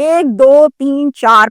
1 2 3 4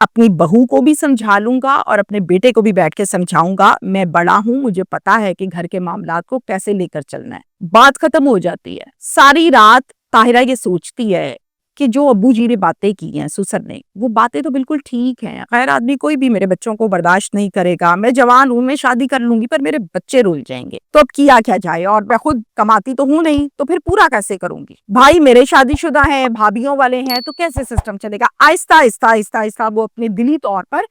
اپنی بہو کو بھی سمجھا لوں گا اور اپنے بیٹے کو بھی بیٹھ کے سمجھاؤں گا. میں بڑا ہوں, مجھے پتا ہے کہ گھر کے معاملات کو کیسے لے کر چلنا ہے. بات ختم ہو جاتی ہے. ساری رات طاہرہ یہ سوچتی ہے کہ جو ابو جی نے باتیں کی ہیں سسر نے, وہ باتیں تو بالکل ٹھیک ہیں. غیر آدمی کوئی بھی میرے بچوں کو برداشت نہیں کرے گا. میں جوان ہوں, میں شادی کر لوں گی, پر میرے بچے رول جائیں گے. تو اب کیا جائے, اور میں خود کماتی تو ہوں نہیں, تو پھر پورا کیسے کروں گی؟ بھائی میرے شادی شدہ ہیں, بھابھیوں والے ہیں, تو کیسے سسٹم چلے گا؟ آہستہ آہستہ آہستہ آہستہ وہ اپنے دلی طور پر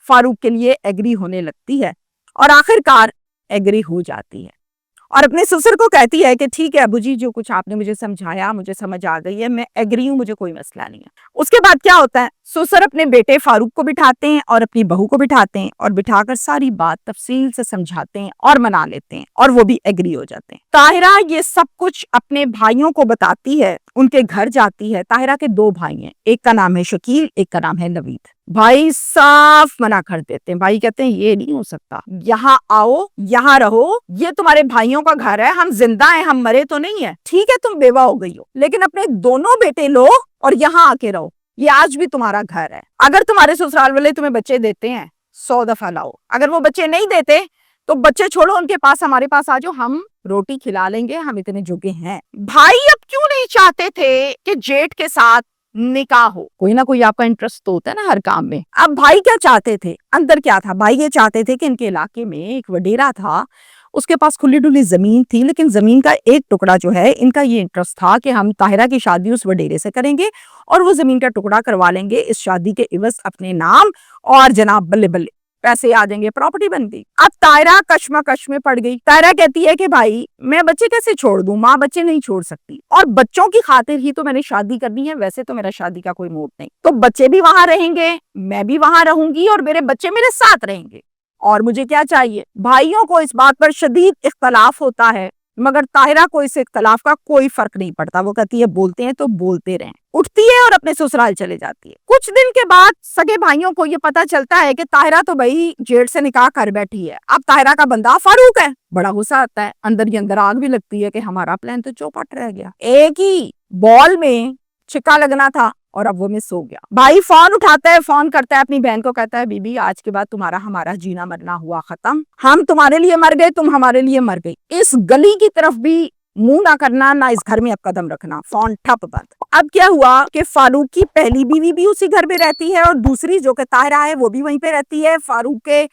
فاروق کے لیے ایگری ہونے لگتی ہے, اور آخر کار ایگری ہو جاتی ہے, اور اپنے سسر کو کہتی ہے کہ ٹھیک ہے ابو جی, جو کچھ آپ نے مجھے سمجھایا مجھے سمجھ آ گئی ہے, میں ایگری ہوں, مجھے کوئی مسئلہ نہیں ہے. اس کے بعد کیا ہوتا ہے, سسر اپنے بیٹے فاروق کو بٹھاتے ہیں اور اپنی بہو کو بٹھاتے ہیں, اور بٹھا کر ساری بات تفصیل سے سمجھاتے ہیں اور منا لیتے ہیں, اور وہ بھی ایگری ہو جاتے ہیں. طاہرہ یہ سب کچھ اپنے بھائیوں کو بتاتی ہے, ان کے گھر جاتی ہے. طاہرہ کے 2 بھائی ہیں, ایک کا نام ہے شکیل, ایک کا نام ہے نوید. بھائی صاف منع کر دیتے ہیں. بھائی کہتے ہیں یہ نہیں ہو سکتا, یہاں آؤ, یہاں رہو, یہ تمہارے بھائیوں کا گھر ہے, ہم زندہ ہیں, ہم مرے تو نہیں ہیں. ٹھیک ہے تم بیوہ ہو گئی ہو, لیکن اپنے دونوں بیٹے لو اور یہاں آ کے رہو, یہ آج بھی تمہارا گھر ہے. اگر تمہارے سسرال والے تمہیں بچے دیتے ہیں 100 دفعہ لاؤ, اگر وہ بچے نہیں دیتے تو بچے چھوڑو ان کے پاس, ہمارے پاس آ جاؤ, ہم روٹی کھلا لیں گے, ہم اتنے جوگے ہیں. بھائی اب کیوں نہیں چاہتے تھے کہ جیٹھ کے ساتھ نکاح ہو؟ کوئی نہ کوئی آپ کا انٹرسٹ تو ہوتا ہے نا ہر کام میں. اب بھائی کیا چاہتے تھے, اندر کیا تھا, بھائی یہ چاہتے تھے کہ ان کے علاقے میں ایک وڈیرا تھا, اس کے پاس کھلی ڈلی زمین تھی, لیکن زمین کا ایک ٹکڑا جو ہے, ان کا یہ انٹرسٹ تھا کہ ہم طاہرہ کی شادی اس وڈیرے سے کریں گے اور وہ زمین کا ٹکڑا کروا لیں گے اس شادی کے عوض اپنے نام, اور جناب بلے بلے پیسے آ جائیں گے, پراپرٹی بن گئی. اب طاہرہ کشمکش میں پڑ گئی. طاہرہ کہتی ہے کہ بھائی میں بچے کیسے چھوڑ دوں, ماں بچے نہیں چھوڑ سکتی, اور بچوں کی خاطر ہی تو میں نے شادی کرنی ہے, ویسے تو میرا شادی کا کوئی موڈ نہیں. تو بچے بھی وہاں رہیں گے, میں بھی وہاں رہوں گی, اور میرے بچے میرے ساتھ رہیں گے, اور مجھے کیا چاہیے؟ بھائیوں کو اس بات پر شدید اختلاف ہوتا ہے, مگر طاہرہ کو اس اختلاف کا کوئی فرق نہیں پڑتا. وہ کہتی ہے بولتے ہیں تو بولتے رہیں, اٹھتی ہے اور اپنے سسرال چلے جاتی ہے. کچھ دن کے بعد سگے بھائیوں کو یہ پتا چلتا ہے کہ طاہرہ تو بھائی جیٹ سے نکاح کر بیٹھی ہے, اب طاہرہ کا بندہ فاروق ہے. بڑا غصہ آتا ہے, اندر ہی اندر آگ بھی لگتی ہے کہ ہمارا پلان تو چوپٹ رہ گیا, ایک ہی بال میں چھکا لگنا تھا اور اب وہ مس ہو گیا. بھائی فون اٹھاتا ہے, فون کرتا ہے اپنی بہن کو, کہتا ہے بی بی آج کے بعد تمہارا ہمارا جینا مرنا ہوا ختم, ہم تمہارے لیے مر گئے, تم ہمارے لیے مر گئی, اس گلی کی طرف بھی منہ نہ کرنا, نہ اس گھر میں اب قدم رکھنا. فون ٹھپ بند. اب کیا ہوا کہ فاروق کی پہلی بیوی بھی اسی گھر میں رہتی ہے, اور دوسری جو کہ طاہرہ ہے وہ بھی وہیں پہ رہتی ہے, فاروق کے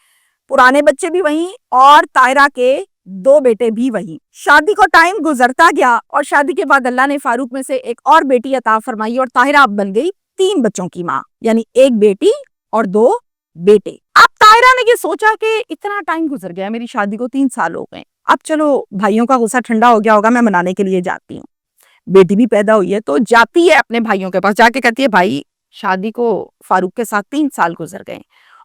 پرانے بچے بھی وہیں, اور طاہرہ کے 2 بیٹے بھی وہیں. شادی کو ٹائم گزرتا گیا, اور شادی کے بعد اللہ نے فاروق میں سے ایک اور بیٹی عطا فرمائی, اور طاہرہ اب بن گئی 3 بچوں کی ماں, یعنی 1 بیٹی اور 2 بیٹے. اب طاہرہ نے یہ سوچا کہ اتنا ٹائم گزر گیا, میری شادی کو 3 سال ہو گئے, اب چلو بھائیوں کا غصہ ٹھنڈا ہو گیا ہوگا, میں منانے کے لیے جاتی ہوں. بیٹی بھی پیدا ہوئی ہے, تو جاتی ہے اپنے بھائیوں کے پاس, جا کے کہتی ہے بھائی شادی کو فاروق کے ساتھ 3 سال گزر گئے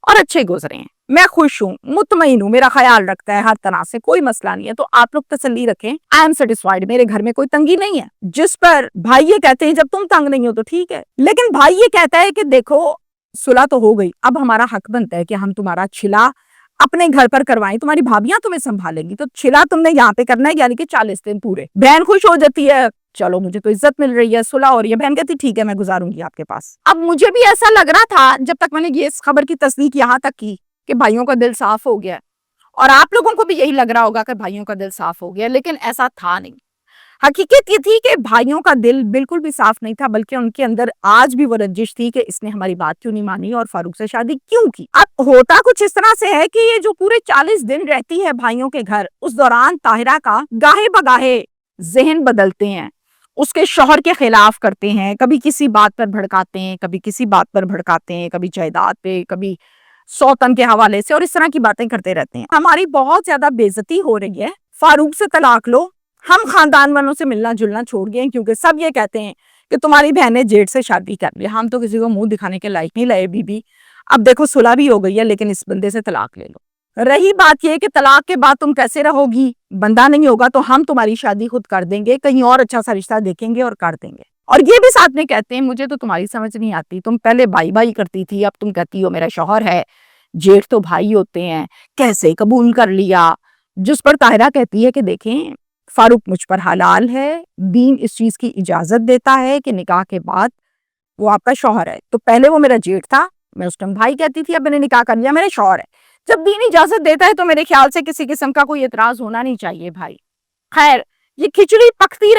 اور اچھے گزرے ہیں, میں خوش ہوں, مطمئن ہوں, میرا خیال رکھتا ہے ہر طرح سے, کوئی مسئلہ نہیں ہے, تو آپ لوگ تسلی رکھیں, آئی ایم سیٹسفائیڈ, میرے گھر میں کوئی تنگی نہیں ہے. جس پر بھائی یہ کہتے ہیں جب تم تنگ نہیں ہو تو ٹھیک ہے, لیکن بھائی یہ کہتا ہے کہ دیکھو صلح تو ہو گئی, اب ہمارا حق بنتا ہے کہ ہم تمہارا چھلا اپنے گھر پر کروائیں, تمہاری بھابیاں تمہیں سنبھالیں گی, تو چھلا تم نے یہاں پہ کرنا ہے, یعنی کہ 40 دن پورے. بہن خوش ہو جاتی ہے, چلو مجھے تو عزت مل رہی ہے, صلح ہو رہی ہے. بہن کہتی ٹھیک ہے میں گزاروں گی آپ کے پاس. اب مجھے بھی ایسا لگ رہا تھا جب تک میں نے یہ اس خبر کی تصدیق یہاں تک کی کہ بھائیوں کا دل صاف ہو گیا, اور آپ لوگوں کو بھی یہی لگ رہا ہوگا کہ بھائیوں کا دل صاف ہو گیا, لیکن ایسا تھا نہیں. حقیقت یہ تھی کہ بھائیوں کا دل بالکل بھی صاف نہیں تھا, بلکہ ان کے اندر آج بھی وہ رنجش تھی کہ اس نے ہماری بات کیوں نہیں مانی اور فاروق سے شادی کیوں کی. اب ہوتا کچھ اس طرح سے ہے کہ یہ جو پورے 40 دن رہتی ہے بھائیوں کے گھر, اس دوران طاہرہ کا گاہے بگاہے ذہن بدلتے ہیں, اس کے شوہر کے خلاف کرتے ہیں, کبھی کسی بات پر بھڑکاتے ہیں, کبھی کسی بات پر بھڑکاتے ہیں, کبھی جائیداد پہ, کبھی سوتن کے حوالے سے, اور اس طرح کی باتیں کرتے رہتے ہیں. ہماری بہت زیادہ بے عزتی ہو رہی ہے, فاروق سے طلاق لو, ہم خاندان والوں سے ملنا جلنا چھوڑ گئے, کیونکہ سب یہ کہتے ہیں کہ تمہاری بہن نے جیٹ سے شادی کر لی, ہم تو کسی کو منہ دکھانے کے لائق نہیں لائے بی بی, اب دیکھو صلح بھی ہو گئی ہے, لیکن اس بندے سے طلاق لے لو. رہی بات یہ کہ طلاق کے بعد تم کیسے رہو گی, بندہ نہیں ہوگا تو ہم تمہاری شادی خود کر دیں گے, کہیں اور اچھا سا رشتہ دیکھیں گے اور کر دیں گے. اور یہ بھی ساتھ میں کہتے ہیں مجھے تو تمہاری سمجھ نہیں آتی, تم پہلے بھائی بھائی کرتی تھی, اب تم کہتی ہو میرا شوہر ہے, جیٹھ تو بھائی ہوتے ہیں, کیسے قبول کر لیا. جس پر طاہرہ کہتی ہے کہ دیکھیں فاروق مجھ پر حلال ہے, دین اس چیز کی اجازت دیتا ہے کہ نکاح کے بعد وہ آپ کا شوہر ہے, تو پہلے وہ میرا جیٹھ تھا, میں اس ٹائم بھائی کہتی تھی، اب میں نے نکاح کر لیا، میرے شوہر ہے. جب دین اجازت دیتا ہے تو میرے خیال سے کسی قسم کا کوئی اعتراض ہونا نہیں چاہیے بھائی. خیر یہ کھچڑی پکتی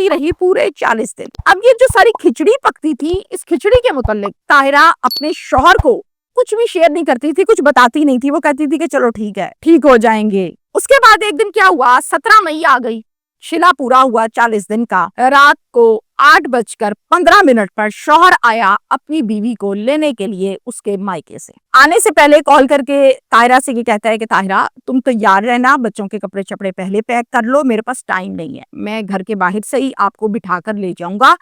رہی پورے 40 دن. اب یہ جو ساری کھچڑی پکتی تھی، اس کھچڑی کے متعلق طاہرہ اپنے شوہر کو کچھ بھی شیئر نہیں کرتی تھی، کچھ بتاتی نہیں تھی. وہ کہتی تھی کہ چلو ٹھیک ہے، ٹھیک ہو جائیں گے. اس کے بعد ایک دن کیا ہوا، 17 مئی آ گئی، شلا پورا ہوا 40 دن کا. رات کو 8:15 پر شوہر آیا اپنی بیوی کو لینے کے لیے اس کے مائکے سے. آنے سے پہلے کال کر کے طاہرہ سے یہ کہتا ہے کہ طاہرہ تم تیار رہنا، بچوں کے کپڑے چپڑے پہلے پیک کر لو، میرے پاس ٹائم نہیں ہے، میں گھر کے باہر سے ہی آپ کو بٹھا کر لے جاؤں گا،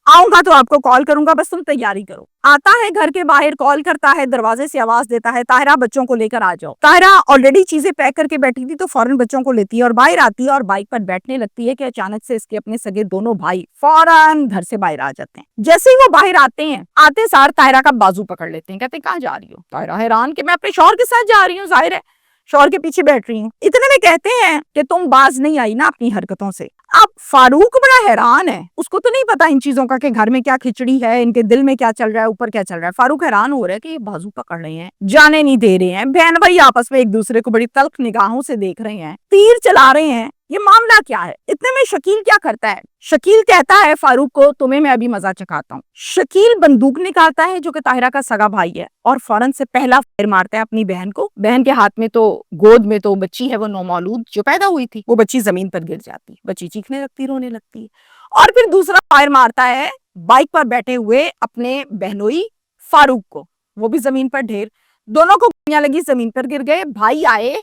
آؤں گا تو آپ کو کال کروں گا، بس تم تیاری کرو. آتا ہے گھر کے باہر، کال کرتا ہے، دروازے سے آواز دیتا ہے، طاہرہ بچوں کو لے کر آ جاؤ. طاہرہ آلریڈی چیزیں پیک کر کے بیٹھی تھی تو فوراً بچوں کو لیتی ہے اور باہر آتی ہے اور بائک پر بیٹھنے لگتی ہے کہ اچانک سے اس کے اپنے سگے دونوں بھائی فوراً گھر سے باہر آ جاتے ہیں. جیسے ہی وہ باہر آتے ہیں، آتے سار طاہرہ کا بازو پکڑ لیتے ہیں، کہتے ہیں کہاں جا رہی ہو؟ طاہرہ حیران کہ میں اپنے شوہر کے ساتھ جا رہی ہوں، ظاہر ہے شوہر کے پیچھے بیٹھ رہی ہوں. اتنے میں کہتے ہیں کہ تم باز نہیں آئی نا اپنی حرکتوں سے. اب فاروق بڑا حیران ہے، اس کو تو نہیں پتا ان چیزوں کا کہ گھر میں کیا کھچڑی ہے، ان کے دل میں کیا چل رہا ہے، اوپر کیا چل رہا ہے. فاروق حیران ہو رہا ہے کہ یہ بازو پکڑ رہے ہیں، جانے نہیں دے رہے ہیں، بہن بھائی آپس میں ایک دوسرے کو بڑی تلخ نگاہوں سے دیکھ رہے ہیں، تیر چلا رہے ہیں، یہ معاملہ کیا ہے؟ اتنے میں شکیل کیا کرتا ہے، شکیل کہتا ہے فاروق کو تمہیں میں ابھی مزہ چکھاتا ہوں. شکیل بندوق نکالتا ہے جو کہ طاہرہ کا سگا بھائی ہے اور فوراً سے پہلا فائر مارتا ہے اپنی بہن کو. بہن کے ہاتھ میں تو گود میں تو بچی ہے، وہ نومولود جو پیدا ہوئی تھی، وہ بچی زمین پر گر جاتی، بچی چیخنے لگتی، رونے لگتی. اور پھر دوسرا فائر مارتا ہے بائک پر بیٹھے ہوئے اپنے بہنوئی فاروق کو، وہ بھی زمین پر ڈھیر. دونوں کو گولیاں لگی، زمین پر گر گئے. بھائی آئے،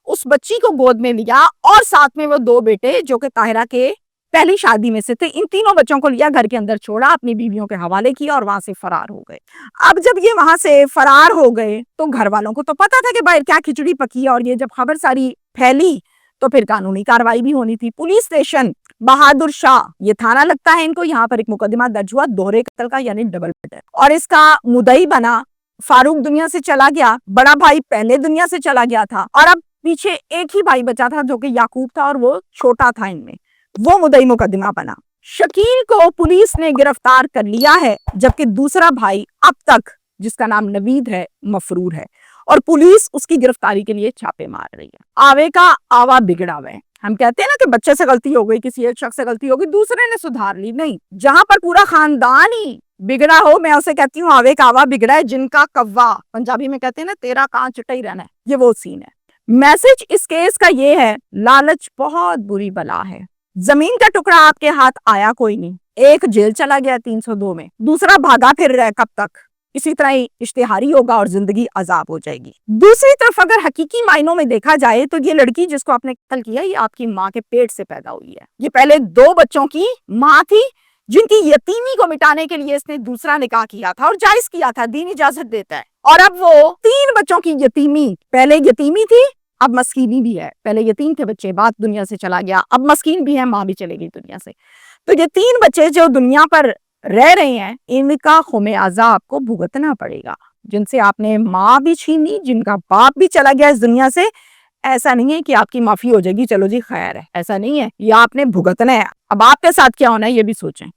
اس بچی کو گود میں لیا اور ساتھ میں وہ 2 بیٹے جو کہ طاہرہ کے پہلی شادی میں سے تھے، ان تینوں بچوں کو لیا، گھر کے اندر چھوڑا، اپنی بیویوں کے حوالے کیا اور وہاں سے فرار ہو گئے. اب جب یہ وہاں سے فرار ہو گئے تو گھر والوں کو تو پتا تھا کہ باہر کیا کھچڑی پکی ہے، اور یہ جب خبر ساری پھیلی تو پھر قانونی کاروائی بھی ہونی تھی. پولیس اسٹیشن بہادر شاہ یہ تھانہ لگتا ہے ان کو، یہاں پر ایک مقدمہ درج ہوا دوہرے قتل کا، یعنی ڈبل مرڈر، اور اس کا مدعی بنا فاروق. دنیا سے چلا گیا، بڑا بھائی پہلے دنیا سے چلا گیا تھا اور اب پیچھے ایک ہی بھائی بچا تھا جو کہ یعقوب تھا اور وہ چھوٹا تھا ان میں، وہ مدعی مقدمہ بنا. شکیل کو پولیس نے گرفتار کر لیا ہے، جبکہ دوسرا بھائی اب تک جس کا نام نوید ہے مفرور ہے اور پولیس اس کی گرفتاری کے لیے چھاپے مار رہی ہے. آوے کا آوا بگڑا ہوئے، ہم کہتے ہیں نا کہ بچے سے غلطی ہو گئی، کسی ایک شخص سے غلطی ہو گئی، دوسرے نے سدھار لی. نہیں، جہاں پر پورا خاندان ہی بگڑا ہو، میں اسے کہتی ہوں آوے کا آوا بگڑا ہے، جن کا کوا، پنجابی میں کہتے ہیں نا تیرا کان چٹا ہی رہنا ہے، یہ وہ سین ہے. میسج اس کیس کا یہ ہے، لالچ بہت بری بلا ہے. زمین کا ٹکڑا آپ کے ہاتھ آیا کوئی نہیں، ایک جیل چلا گیا 302 میں، دوسرا بھاگا پھر رہا ہے کب تک، اسی طرح ہی اشتہاری ہوگا اور زندگی عذاب ہو جائے گی. دوسری طرف اگر حقیقی معنوں میں دیکھا جائے تو یہ لڑکی جس کو آپ نے قتل کیا، یہ آپ کی ماں کے پیٹ سے پیدا ہوئی ہے. یہ پہلے 2 بچوں کی ماں تھی جن کی یتیمی کو مٹانے کے لیے اس نے دوسرا نکاح کیا تھا اور جائز کیا تھا، دین اجازت دیتا ہے. اور اب وہ 3 بچوں کی یتیمی، پہلے یتیمی تھی اب مسکینی بھی ہے، پہلے یتیم تھے بچے، بعد دنیا سے چلا گیا، اب مسکین بھی ہے، ماں بھی چلے گئی دنیا سے. تو یہ 3 بچے جو دنیا پر رہ رہے ہیں، ان کا خمیازہ آپ کو بھگتنا پڑے گا، جن سے آپ نے ماں بھی چھین لی، جن کا باپ بھی چلا گیا اس دنیا سے. ایسا نہیں ہے کہ آپ کی معافی ہو جائے گی، چلو جی خیر ہے، ایسا نہیں ہے، یہ آپ نے بھگتنا ہے. اب آپ کے ساتھ کیا ہونا ہے یہ بھی سوچیں.